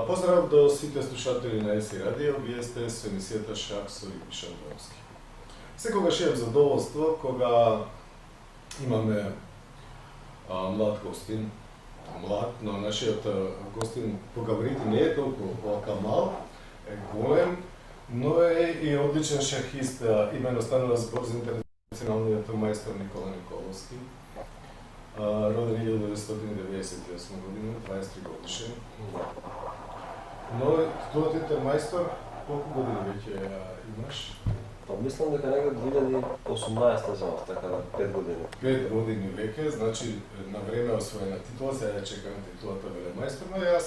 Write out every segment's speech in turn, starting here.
Поздрав до сите слушатели на ЕСИ Радио, вие сте со емисијата Шах со Ивиша Домски. Секогаш имам задоволство кога имаме млад гостин, но нашиот гостин по габарити не е толку мал, е голем, но е и одличен шахист, имено станува збор за интернационалниот мајстор Никола Николовски. Роден 1998 година, 23 годишен. Но титулатите мајстор, колку години веќе имаш? Па мислам дека некаде 2018 за така да 5 години. 5 години веќе, значи на време освоена титула, сега ја чекам титулата велемајстор, но јас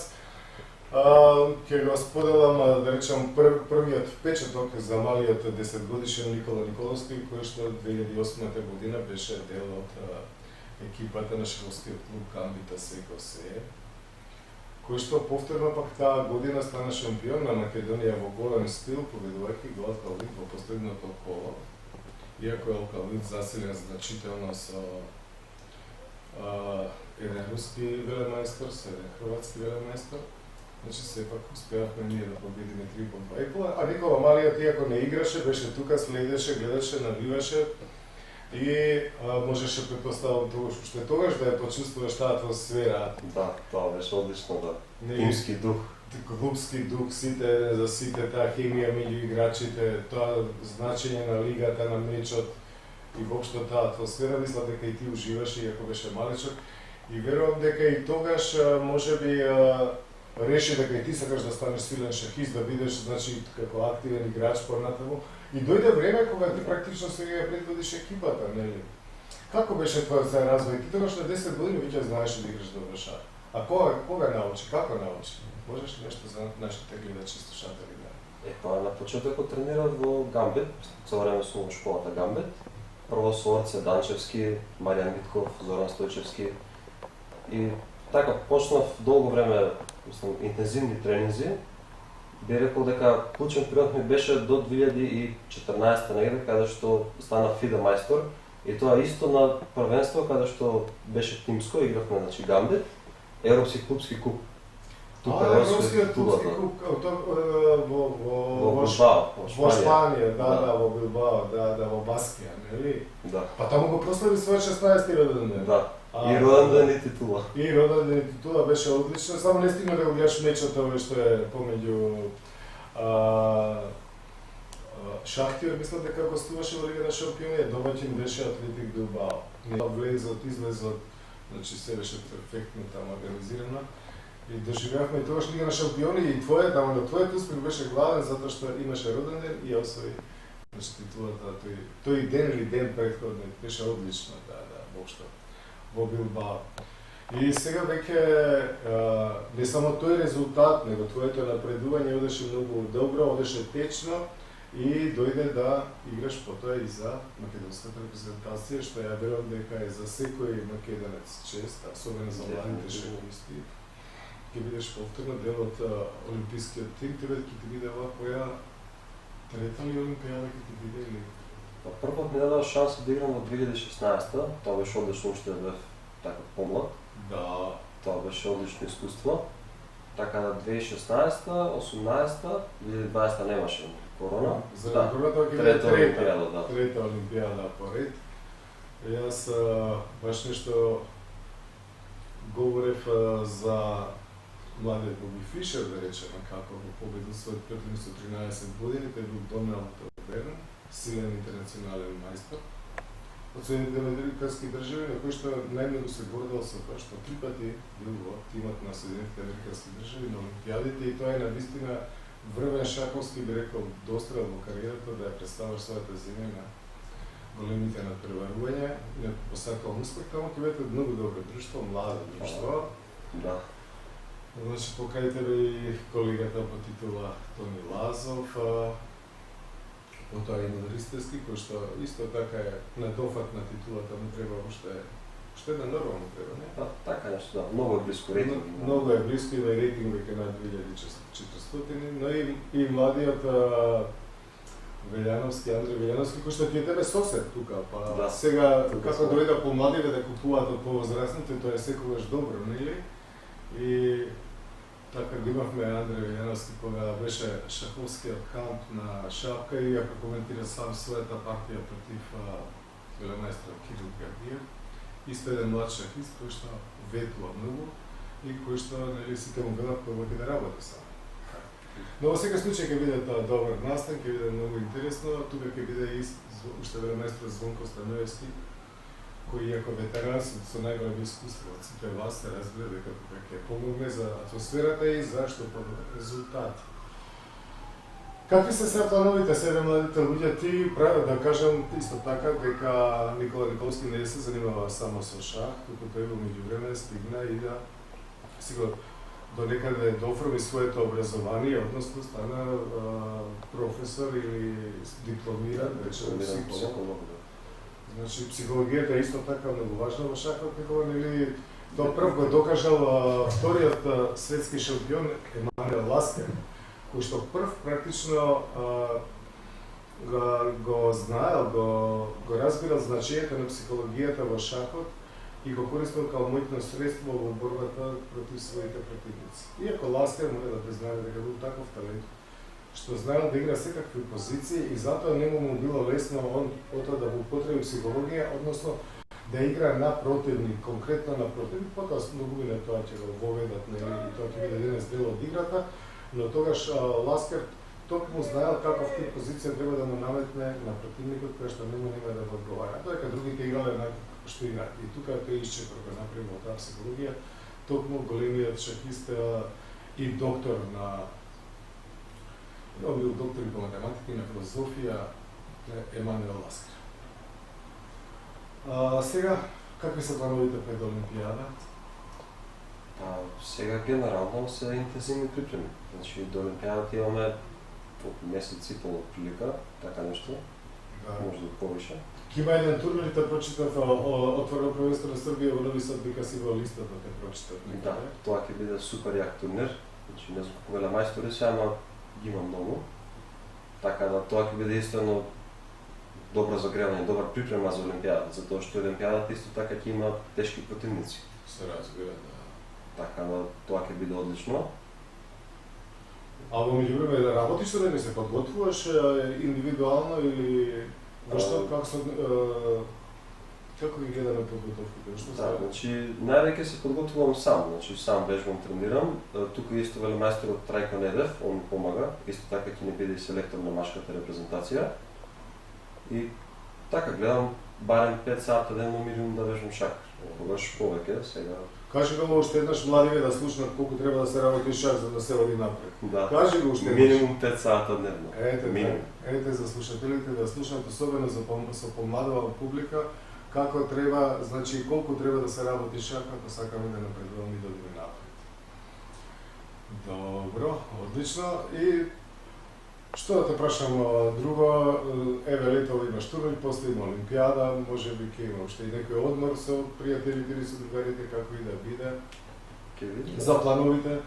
ќе го споделам, да речам, првиот впечаток за малиот 10 годишен Никола Николовски, кој што 2008 година беше дел од екипата на шаховскиот клуб Гамбит СКС, кој што повторно пак таа година стана шампион на Македонија во голем стил, победувајќи го Алкалит во последното коло. Иако Алкалит заселен значително со еден руски велемајстор, со еден хрватски велемајстор, значи сепак успеавме ние да победиме 3-2. А Никола малиот, иако не играше, беше тука, следеше, гледаше, навиваше и можеше, предпоставам, уште тогаш да ја почувствуваш таа атмосфера. Да, тоа беше одлично, да. Клубски дух. Клубски дух, сите за сите, таа хемија меѓу играчите, тоа значење на лигата, на мечот и воопшто таа атмосфера, мисля дека и ти уживаше, иако беше малечок. И верувам дека и тогаш можеби реши дека и ти сакаш да станеш силен шахист, да бидеш, значи, како активен играч понатаму. И дојде време кога ти практично сега ја предводиш екипата, нели? Како беше твојот развој? Ти тогаш на 10 години веќе знаеше да играш добро шах. А кога научи? Како научи? Можеш ли нешто за нашите гледачи и слушатели да? Па на почетокот тренирав во Гамбит, цело време сум во школата Гамбит. Прво со Орце Данчевски, Маријан Витков, Зоран Стојчевски. И така почнав долго време, мислам, интензивни тренинзи. Би рекол дека клучен период ми беше до 2014 негде, каде што стана FIDE мајстор. И тоа исто на првенство, каде што беше тимско, игравме, значи, Гамбит, Европски клубски куп. Европскиот клубски куп, во Шпанија, во Билбао, во Баскија, нели? Да. Па таму го прослави својот 16-ти роден ден. Да. И роден ден и титула. И роден ден и титула беше одлично, само не стигна да го гледаш мечот овој што е помеѓу Шахтер, мисля дека гостуваше во Лига на шампиони, домаќин беше Атлетик Билбао. Влезот, излезот, значи се беше перфектно таму организирано. И доживеавме и тогаш Лига на шампиони и твојот успех беше главен затоа што имаше роден ден и освои, значи, титулата тој ден или ден претходно беше одлично, воопшто во Билбао. И сега веќе не само тој резултат, него твоето напредување одеше многу добро, одеше течно и дојде да играш потоа и за македонската репрезентација, што ја верувам дека е за секој македонец чест, особено за младите шахисти. Ќе бидеш повторно дел од олимпискиот тим, тебе ќе ти биде ова која трета ли олимпијада ќе ти биде или? Првот ми дадоа шанса да играм во 2016-та, тоа беше одлично, уште да бев така помлад. Да. Тоа беше одлично искуство. Така на 2016-та, 18-та, 2020-та немаше корона. За короната ќе биде трета олимпијада поред. Јас баш нешто говорев за младиот Боби Фишер, да речеме, како го победил својот претходник со 13 години, тој бил Доналд Берн, силен интернационален мајстор од Соединетите американски држави, на кој што најмногу се гордел со тоа што 3 пати бил во тимот на Соединетите американски држави на олимпијадите и тоа е навистина врвен шаховски, би рекол, дострел во кариерата да ја представаш својата земја на големите надпреварувања и на посакал успех, таму ќе бидете многу добро друштво, младо друштво. Да. Значи, покрај тебе и колегата по титула Тони Лазов, потоа и Ристевски, кој што исто така е на дофат на титулата, му треба уште една норма му треба, не? Да, така нешто, да, многу е близко рейтинг. Многу е близко, има и рейтинг веќе над 2400, но и младиот Велјановски, Андреј Велјановски, кој што ти е тебе сосед тука, па да, сега како дојда помладиве да купуваат од повозрастните, тоа е секогаш добро, нели? И Така го имавме Андреј Јановски кога беше шаховскиот камп на шапка и ја прокоментира сам својата партија против велемајстор Кирил Габиев. Исто еден млад шахист кој што ветува многу и кој што нели сите му велат кој води да работи сам. Но во секој случај ќе биде тоа добар настан, ќе биде многу интересно, тука ќе биде и уште велемајстор Звонко Станоевски, кој иако ветеран со најголемо искуство од сите вас се разбира дека тука ќе помогне за атмосферата и за што подобри резултати. Какви се сега плановите себе младите луѓе? Ти прави да кажам исто така дека Никола Николски не се занимава само со шах, туку тој во меѓувреме стигна и да сигурно до некаде доформи своето образование, односно стана професор или дипломиран речено психолог. Значи психологијата е исто така многу важна во шахот, како нели тоа прв го докажал вториот светски шампион Емануел Ласкер, кој што прв практично го знаел, го разбирал значењето на психологијата во шахот и го користил као моќно средство во борбата против своите противници. Иако Ласкер може да признае дека бил таков талент, што знаел да игра секакви позиции и затоа не му било лесно он потоа да го употреби психологија, односно да игра на противник, конкретно на противник, потоа многумина тоа ќе го воведат, нели, и тоа ќе биде денес дел од играта, но тогаш Ласкер токму знаел каков тип позиција треба да му наметне на противникот кој што нему нема да го одговара. Тоа дека другите играле еднакво како што играат. И тука тој исчекор го направи во таа психологија, токму големиот шахист и доктор на он бил доктор и по математика и на филозофија Емануел Ласкер. Сега, какви се плановите пред Олимпијада? Сега генерално се интензивни припреми. Значи до Олимпијадата имаме месец и пол прилика, така нешто. Да. Може да повише. Има еден турнир да прочитав отворено првенство на Србија во Нови Сад, дека си во листата да прочитав. Да, тоа ќе биде супер јак турнир. Значи не знам колку велемајстори се, ама ги има многу. Така да тоа ќе биде исто едно добро загревање, добра припрема за Олимпијадата, затоа што Олимпијадата исто така ќе има тешки противници. Се разбира, да. Така да тоа ќе биде одлично. А во меѓувреме да работиш со него, се подготвуваш индивидуално или како ги гледаме подготовките? Што да, значи највеќе се подготвувам сам, значи сам вежбам, тренирам. Тука исто велемајсторот Трајко Недев, он помага, исто така ќе ни биде и селектор на машката репрезентација. И така гледам барем 5 сата дневно минимум да вежбам шах. Тогаш повеќе сега. Кажи го уште еднаш младиве да слушнат колку треба да се работи шах за да се оди напред. Да. Кажи го уште минимум 5 сата дневно. Ете за слушателите да слушнат, особено со помладава публика, како треба, значи колку треба да се работи шах ако сакаме да напредуваме и да одиме напред. Добро, одлично. И што да те прашам друго, еве летово имаш турнир, после има Олимпијада, може би ќе има уште и некој одмор со пријателите или со другарите, како и да биде. За плановите,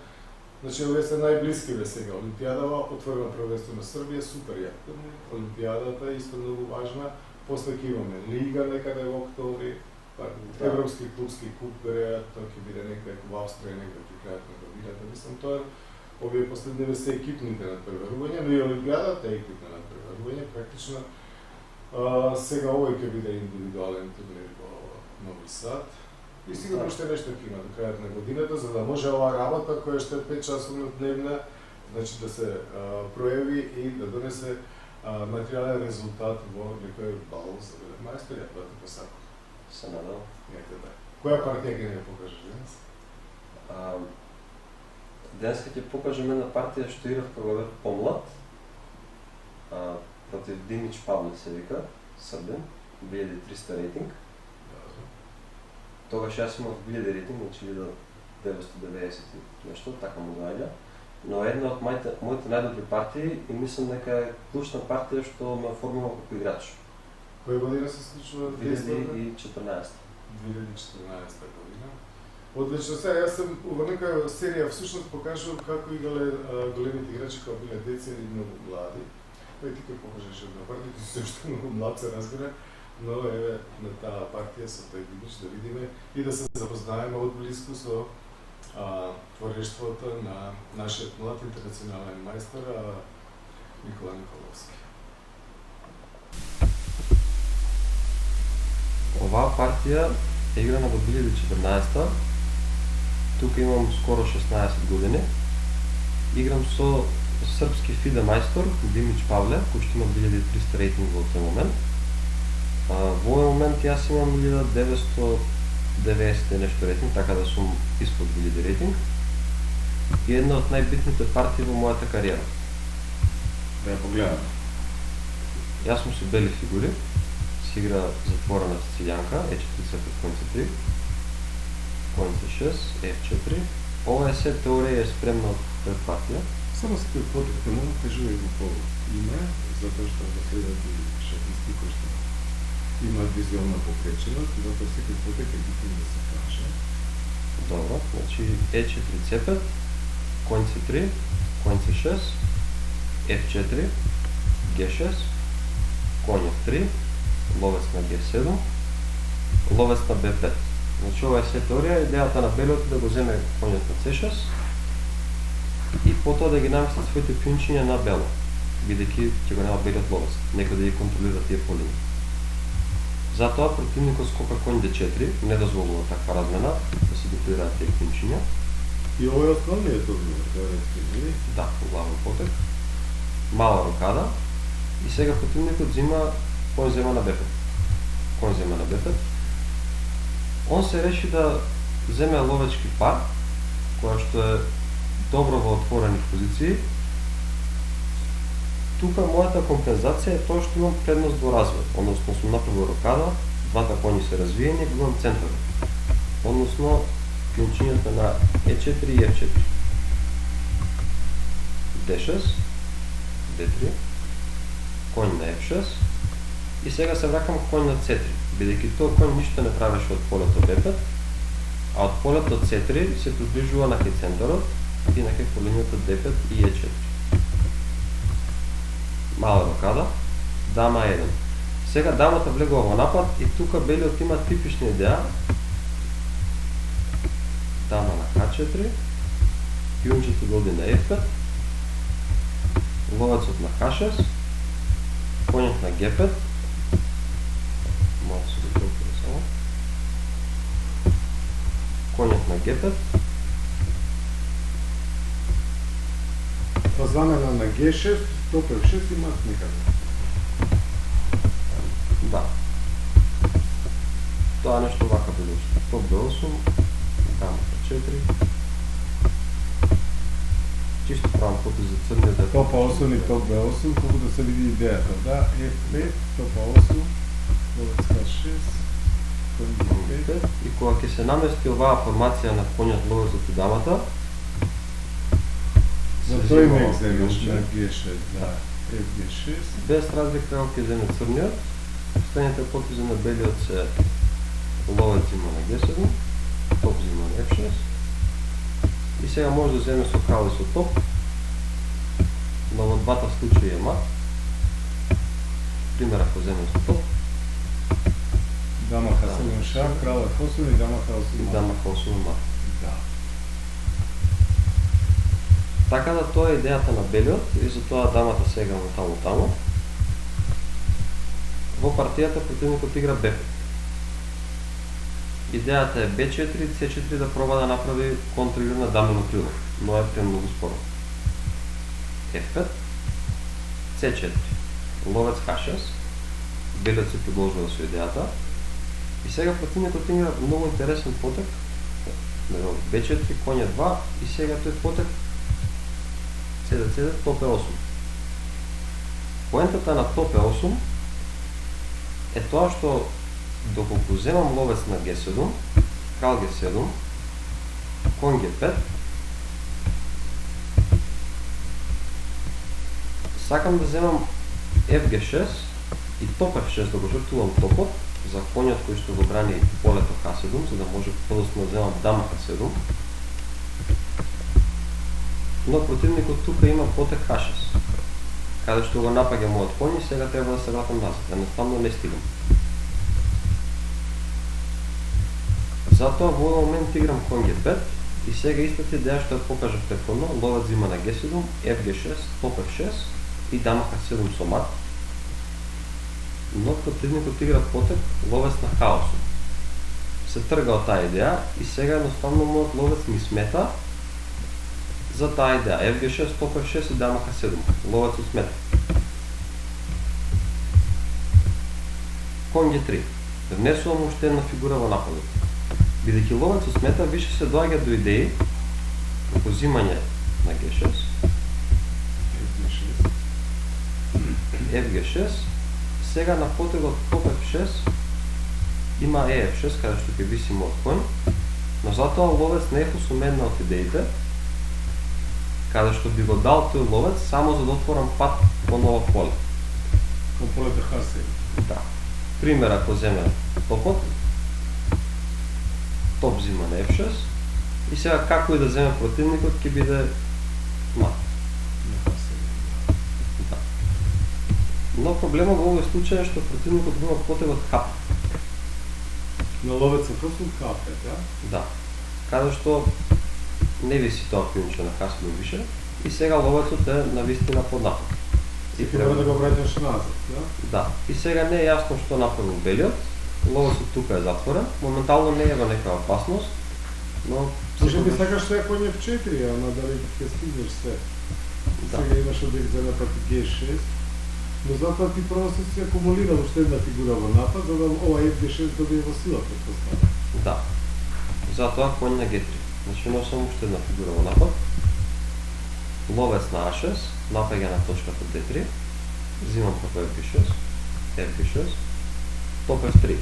значи овие се најблиски ве сега. Олимпијадава, отворено првенство на Србија, супер јак турнир. Олимпијадата исто многу важна. После ќе имаме лига некаде во октомври, Европски клубски куп, веројатно ќе биде некаде во Австрија, некаде при крајот на годината. Мислам тоа овие последниве се екипните надпреварувања, но и Олимпијадата е екипна надпреварување, практично. Сега овој ќе биде индивидуален турнир во Нови Сад. И сигурно уште нешто ќе има до крајот на годината, за да може оваа работа која што е 5 часовна дневна, значи да се пројави и да донесе материјален резултат во некој бал за велемајстори, ако тоа посака. Се надам. Некаде. Која партија ќе ни покажеш денес? Денеска ќе покажем една партија што играв кога бев помлад. Против Димич Павле се вика, србен, 2300 рейтинг. Тогаш јас имав 1000 рейтинг, значи 1990 нешто, така му доаѓа. Но една од моите најдобри партии и мислам дека е клучна партија што ме оформила како играч. Која година се случува? 2014. 2014 година. Одлично. Сега јас сум во некоја серија всушност покажувам како играле големите играчи кога биле деца и многу млади. Кој ти ќе покажеш една партија, ти си уште многу млад се разбира, но еве на таа партија со тој Димич да видиме и да се запознаеме од близко со творештвото на нашиот млад интернационален мајстор Никола Николовски. Оваа партија е играна во 2014. Тука имам скоро 16 години. Играм со српски FIDE мајстор Димич Павле, кој што има 2300 рейтинг во тој момент. Во овој момент јас имам 1990 нешто рейтинг, така да сум испод 1000 рейтинг. И една од најбитните партии во мојата кариера. Да ја погледам. Јас сум со бели фигури, си игра затворена сицилјанка, E4 конј C3, конј C6, F4. Ова е се теорија спремна од пред партија. Само се те потребите, мојно кажувај го по име, затоа што го следат и шахисти кои што имаат визуална попреченост, затоа секој потек е битен да се каже. Добро, значи E4 C5, конј C3, конј C6, F4, G6, конј F3, ловец на G7, ловец на B5. Значи ова е се теорија, идејата на белиот е да го земе конјот на C6 и потоа да ги наместат своите пиончиња на бело, бидејќи ќе го нема белиот ловец, некој да ги контролира тие полини. Затоа противникот скока конј D4, не дозволува таква размена, да се дуплираат тие пиончиња. И ова е основниот одговор, теоретски, нели? Да, главен потек. Мала рокада. И сега противникот взима конј зема на B5. Конј зема на B5. Он се реши да земе ловечки пар, која што е добро во отворени позиции. Тука мојата компензација е тоа што имам предност во развој, односно сум направил рокада, двата коњи се развиени, го имам центар. Односно пиончињата на E4 и F4. D6, D3, конј на F6 и сега се вракам конј на C3, бидејќи тој конј ништо не правеше од полето B5, а од полето C3 се приближува на кај центарот и на кај полинијата D5 и E4. Мала рокада, дама 1. Сега дамата влегува во напад и тука белиот има типична идеја. Дама на К4, пиончето да оди на F5, ловецот на H6, конјот на G5, малко се дотолкува само, конјот на G5, Па замена на G6, топ F6 имаат некаде. да. Тоа нешто вака било. Топ B8, дама К4. Чисто правам потез за црните. Топ А8 и топ Б8, колку да се види идејата, да, F5, топ А8, ловец H6, конј G5. И кога ќе се намести оваа формација на конјот, ловецот и дамата, За се тој взима мек земеш пионче. на G6, да, FG6. без разлика ако ќе земе црниот, останите потези на белиот се ловец има на G7, топ взима на F6 и сега може да земе со крал и со топ, но во двата случаи е мат. Пример ако земе со топ, Дама H7 шах, крал F8 и дама H8 и мат. дама H8 мат. Да. Така да тоа е идејата на белиот и затоа дамата сега на таму. Во партијата противникот игра B5. Идејата е B4 и C4 да проба да направи контраигра на дамено крило, но е премногу споро. F5, C4, ловец H6, белиот се продолжува со идејата и сега противникот игра многу интересен потек, B4, конј 2 и сега тој потек CD, топ E8. Поентата на топ E8 е тоа што доколку земам ловец на G7, крал G7, конј G5, сакам да земам FG6 и топ F6 да го жртвувам топот за конјот кој што го брани полето H7, за да може подоцна да земам дама H7. Но противникот тука има потек H6, каде што го напаѓа мојот конј и сега треба да се вратам назад, едноставно не стигам. Затоа во овој момент играм конј G5, И сега истата идеја што ја покажав претходно, ловец взима на G7, FG6, топ F6 и дама H7 со мат. Но противникот игра потек ловец на хаосот. Се трга од таа идеја и сега едноставно мојот ловец ми смета за таа идеја. FG6, топ F6 и дама H7. Ловецот смета. Конј G3. Внесувам уште една фигура во нападот. Бидејќи ловецот смета, више се доаѓа до идеи како взимање на G6, FG6, сега на потегот топ F6 има EF6, каде што ќе виси мојот конј, но затоа ловец на F8 една од идеите, каде што би го дал тој ловец само за да отворам пат по ново поле. Кон полето H7. Да. Пример, ако земе топот, топ взима на F6 и сега како и да земе противникот ќе биде мат. Да. Но проблемот во овој случај е што противникот има потегот H. На ловецот просто H5, да? Да. Каде што не виси тоа пионче на H7 више и сега ловецот е навистина под напад. И треба да го враќаш назад, да? Да. И сега не е јасно што направил белиот. Ловецот тука е затворен. Моментално не е во некаква опасност, но Може би сакаш сега конј F4, ама дали ќе стигнеш се. Да. Сега имаш одек за напад G6, но затоа ти просто си акумулира уште една фигура во напад, за да ова FG6 добие во сила, предпоставам. Да. Затоа конј на G3. Значи носам уште една фигура во напад. Ловец на A6, напаѓа на точката D3, взимам како FG6, FG6, топ F3.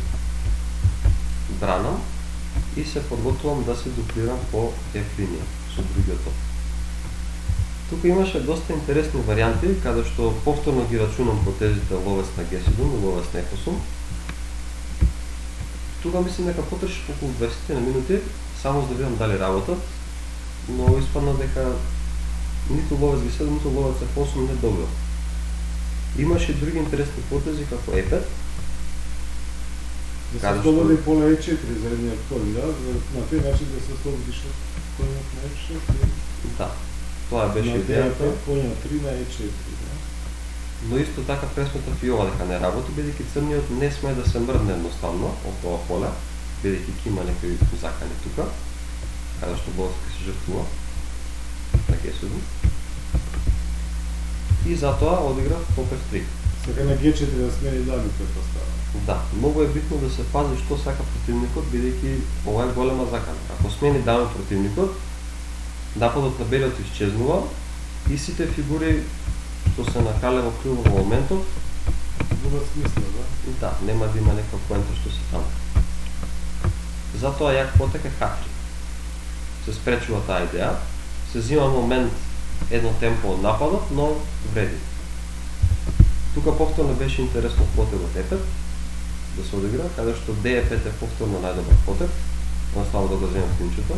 Бранам и се подготвувам да се дуплирам по F линија со другиот топ. Тука имаше доста интересни варијанти, каде што повторно ги рачунам потезите ловец на G7 и ловец на F8. Тука мислам дека потрошив околу 20 на минути, само за да видам дали работат, но испадна дека ниту ловец G7, ниту ловец F8 не добил. Имаше и други интересни потези како E5. Да Каде се што- слободи поле E4 за едниот конј, да? На тој начин да се ослободиш од конјот на F6 и Да, тоа беше на идејата, D5 конјот 3 на E4, да? но исто така пресметав и ова дека не работи, бидејќи црниот не смее да се мрдне едноставно од тоа поле, бидејќи ќе има некои закани тука, каде што болот ќе се жртвува на G7. И затоа одиграв топ F3. Сака на G4 да смени дами, предпоставам. Да, многу е битно да се пази што сака противникот, бидејќи ова е голема закана. Ако смени дами противникот, нападот на белиот исчезнува и сите фигури што се накале во крило во моментот, Губат смисла, да? да, нема да има некаква поента што се таму. Затоа јак потек е H3. Се спречува таа идеја, се зима момент едно темпо од нападот, но вреди. Тука повторно беше интересно потегот E5 да се одигра, каде што D5 е повторно најдобар потег, оставува да го земе пинчето.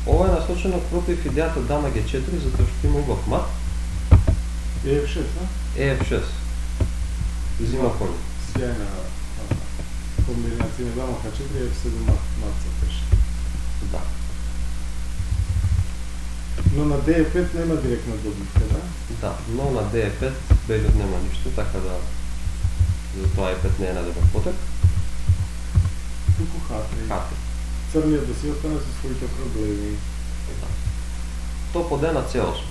Ова е насочено против идејата дама G4, затоа што има убав мат, E6, да? EF6. Взима конј. Сјајна комбинација на дама H4 и F7 мат за пеш. Да. Но на D5 нема директна добивка, да? Да, но на D5 белиот нема ништо, така да затоа E5 не е најдобар потек. Туку H3. H3. Црниот да си остане со своите проблеми. Да. Топ од на C8.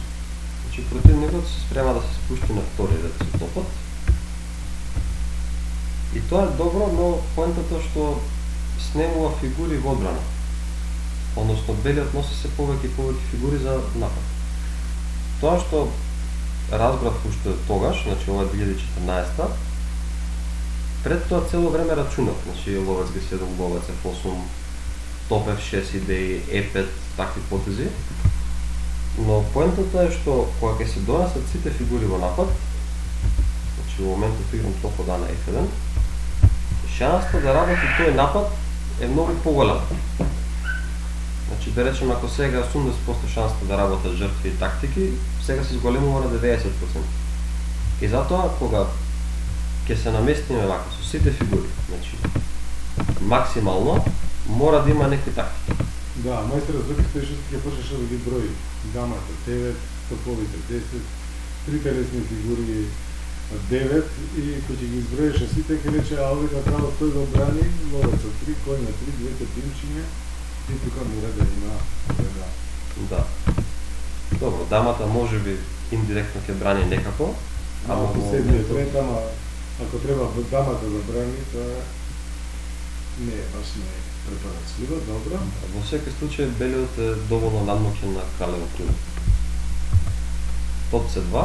Значи противникот се спрема да се спушти на втори ред со топот. И тоа е добро, но поентата што снемува фигури во одбрана. Односно белиот носи се повеќе и повеќе фигури за напад. Тоа што разбрав уште тогаш, значи ова е 2014, пред тоа цело време рачунав, значи ловец G7, ловец F8, топ F6 идеи, E5, такви потези. Но поентата е што кога ќе се донесат сите фигури во напад, значи во моментот играм топ од на F1, шанста да работи тој напад е многу поголема. Значи да речем ако сега 80% шанста да работат жртви и тактики, сега се зголемува на 90%. И затоа кога ќе се наместиме вака со сите фигури, значи максимално мора да има некои тактики. Да, мајсторот Зопис Пешовски ќе почнеше да ги брои. Дамата 9, топовите 10, трите лесни фигури 9 и кој ќе ги изброеше сите ќе рече, а овие кралот тој го брани, ловецот 3, коња 3, двете тимчиња и тука мора да има да. Да. Добро, дамата може би индиректно ќе брани некако, ама Ако во седне моментот- пред, ама ако треба дамата да брани, тоа не е баш не е препорачливо, добро. Во секој случај белиот е доволно надмоќен на кралево крило. Топце 2.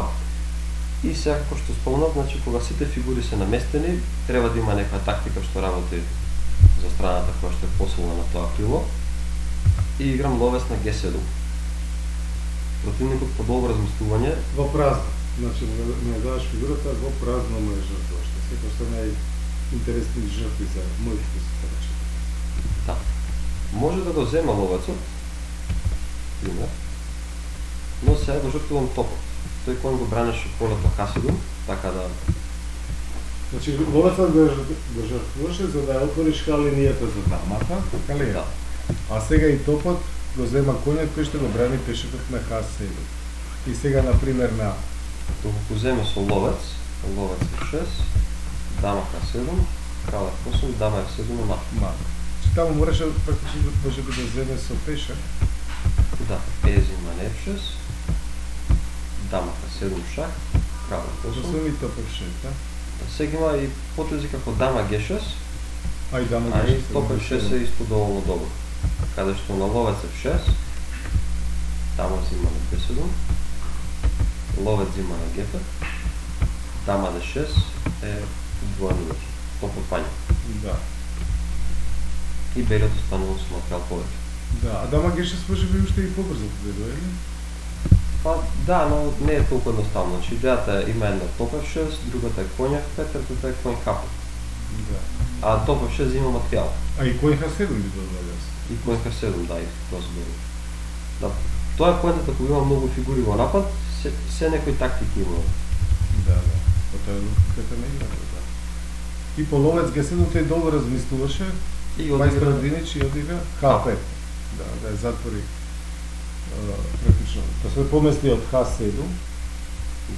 И сега како што спомнав, значи кога сите фигури се наместени, треба да има некоја тактика што работи за страната која што е посилна на тоа крило. И играм ловец на G7. Противникот по долго размислување, Во празно. Значи, не даваш фигурата во празно му е жртва, што секој што најинтересни жртви за моите посетачи. да, може да го зема ловецот, пример, но сега го жртвувам топот. Тој кој го бранеше полето H7, така да Значи, ловецот го жртвуваше за да ја отвориш линијата за дамата, така ли е? да. А сега и топот го зема коњот кој што го брани пешекот на H7. И сега, например, на Доколку земе со ловец, ловец F6, дама H7, крал F8, дама F7 на мат. мат. Че таму мораше практично може би да земе со пешак. Да, Е-зима на F6, дама H7 шах, крал Што F8. се ми топот F6, да? Сега има и потези како дама G6, Ај дама а и G6, топ F6 е исто доволно добро. Каде што на ловец F6, дама зима на B7, ловец зима на G5, дама D6 е двојно веќе, топот пања. Да. И белиот останува со материјал повеќе. Да, а дама G6 може би уште и побрзо да дојде. Па да, но не е толку едноставно. Значи идејата има една топ F6, другата е коњ F5, третата е коњ H5. Да. А топ F6 има материјал. А и кој H7 би дојде? И коњ H7, да, и тоа збори. Да. Тоа е поентата кога има многу фигури во напад, се некои тактики има. Да, да. Тоа е логиката на играта, да. И по ловец G7 тој долго размислуваше, И мајстор одигра Динич и одигра H5. Да, да ја затвори практично. Тоа се помести од H7.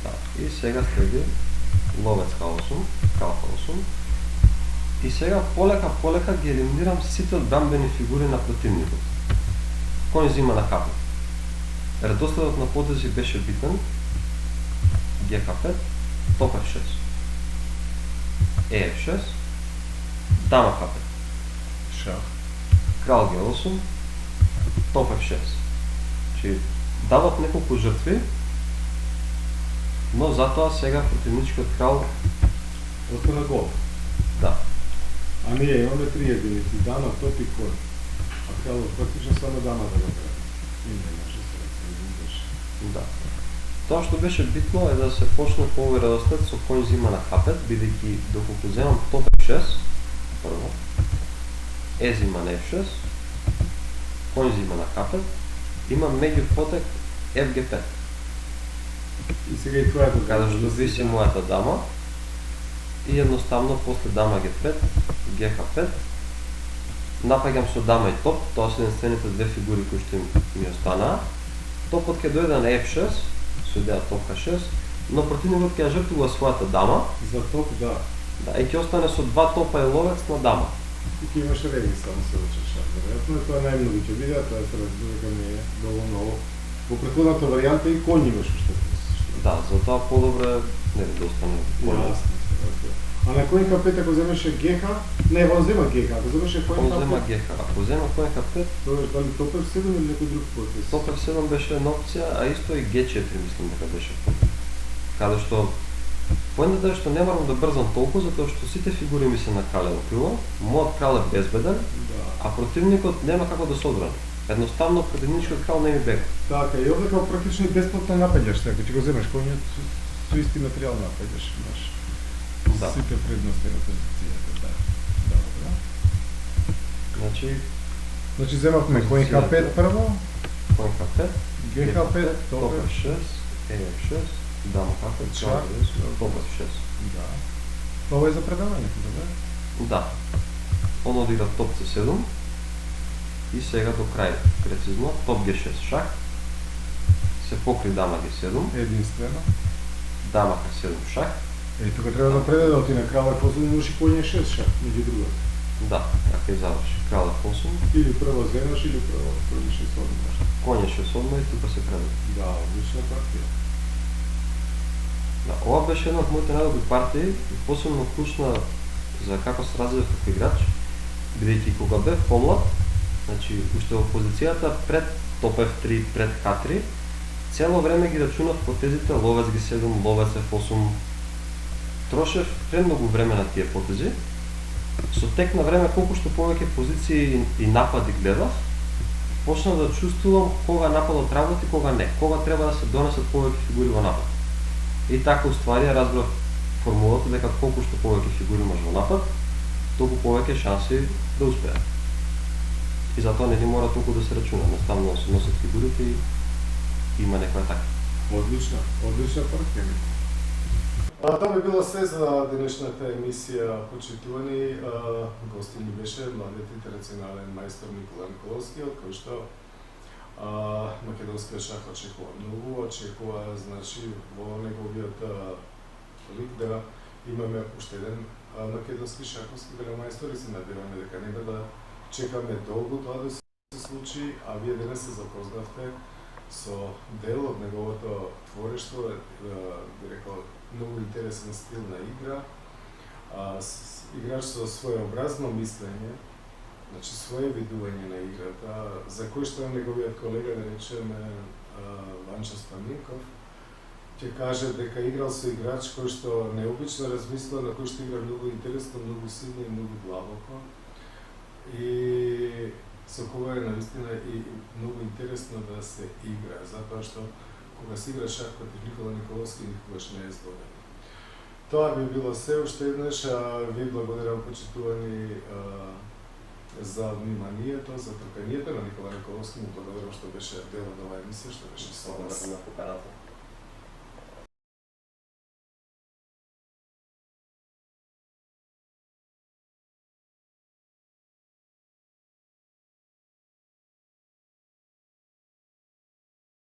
да. И сега следи ловец H8, крал H8. И сега полека ги елиминирам сите одбранбени фигури на противникот. Кој зима на H5. Редоследот на потези беше битен. GH5, топ F6. EF6, дама H5. Шах. Крал G8, топ F6. Значи, дават неколку жртви, но затоа сега противничкиот крал, Остана гол. да, А ние имаме три единици, дама, топ и кој. А кралот практично само дама да го прави. И не може се разгледаш. да. Тоа што беше битно е да се почне по овој редослед со кој зима на H5, бидејќи доколку земам топ F6, прво, Е зима на F6, кој зима на H5, има меѓупотек FG5, И сега и тоа е го каде што виси мојата дама, и едноставно после дама G5, GH5, напаѓам со дама и топ, тоа се единствените две фигури кои што ми останаа. Топот ќе дојде на F6, со идеја топ H6, но противникот ќе ја жртвува својата дама, За топ, да. да, и ќе остане со два топа и ловец на дама. И ќе имаш реги само се очеш. Веројатно тоа најмногу ќе видеа, тоа се разбира дека не е доволно ово. Во претходната варијанта и коњ имаш уште. Да, затоа подобро е да остане коњ. Јасно се разбира. А на кој H5 ако земеше GH, не, он зема GH, ако земеше кој Ако зема H5, GH, ако зема кој H5, тоа е дали топ F7 или некој друг потез? топ F7 беше една опција, а исто и G4 мислам дека беше потез. Каде што поентата е што не морам да брзам толку, затоа што сите фигури ми се на кралево крило, мојот крал е безбеден, Да. а противникот нема како да се одбрани. Едноставно противничкиот крал не ми бега. Така, и овде како практично и бесплатно напаѓаш, сега ќе го земеш коњот со исти материјал напаѓаш, имаш Да. сите предности на позицијата, да. Добро. Значи, Значи земавме кој H5 прво, кој H5, GH5, топ топ F6, EF6, дама H5, Шах. крал F6, топ F6. Да. Ова е за предавањето, добре? Да. Он одира топ C7, И сега до крај, прецизно, топ G6 шах, се покри дама G7, Единствено. дама H7 шах, Тука треба да преде да оти на крала после да можеш коње 6 шах, меѓу другото. да, така и заврши. Крал F8, Или прво земаш, или прво први 6 одмаш. коње 6 и тука се преде. Да, одлична партија. Да, ова беше една од моите најдобри партии и посебно клучна за како се развив како играч, бидејќи кога бев помлад, значи уште во позицијата пред топ F3, пред H3, цело време ги рачунав потезите ловец G7, ловец F8. Трошев премногу време на тие потези. Со тек на време колку што повеќе позиции и напади гледав, почнав да чувствувам кога нападот работи, кога не, кога треба да се донесат повеќе фигури во напад. И така уствари разбрав формулата дека колку што повеќе фигури имаш во напад, толку повеќе шанси да успеат. И затоа не ни мора толку да се рачуна, наставно се носат фигурите и има некоја така. Одлична партија. Тоа би било се за денешната емисија, почитувани. Гостин ни беше младиот интернационален мајстор Никола Николовски, од кој што македонскиот шах очекува многу, значи во неговиот лик да имаме уште еден македонски шаховски велемајстор и се надеваме дека нема да чекаме долго тоа да се случи, а вие денес се запознавте со дел од неговото творештво, би рекол, многу интересен стил на игра, играч со своеобразно мислење, значи свое видување на играта, за кој што неговиот колега, да речеме, Ванчо Спаменков, ќе каже дека играл со играч кој што необично размислува, на кој што игра многу интересно, многу силно и многу длабоко. И со кога е наистина и многу интересно да се игра, затоа што кога се игра шах против Никола Николовски никогаш не е злоден. Тоа би било се, уште еднаш ви благодарам, почитувани, за вниманието, за трканието на Никола Николовски, му благодарам што беше дел од оваа емисија, што беше со нас. Благодарам на поканата.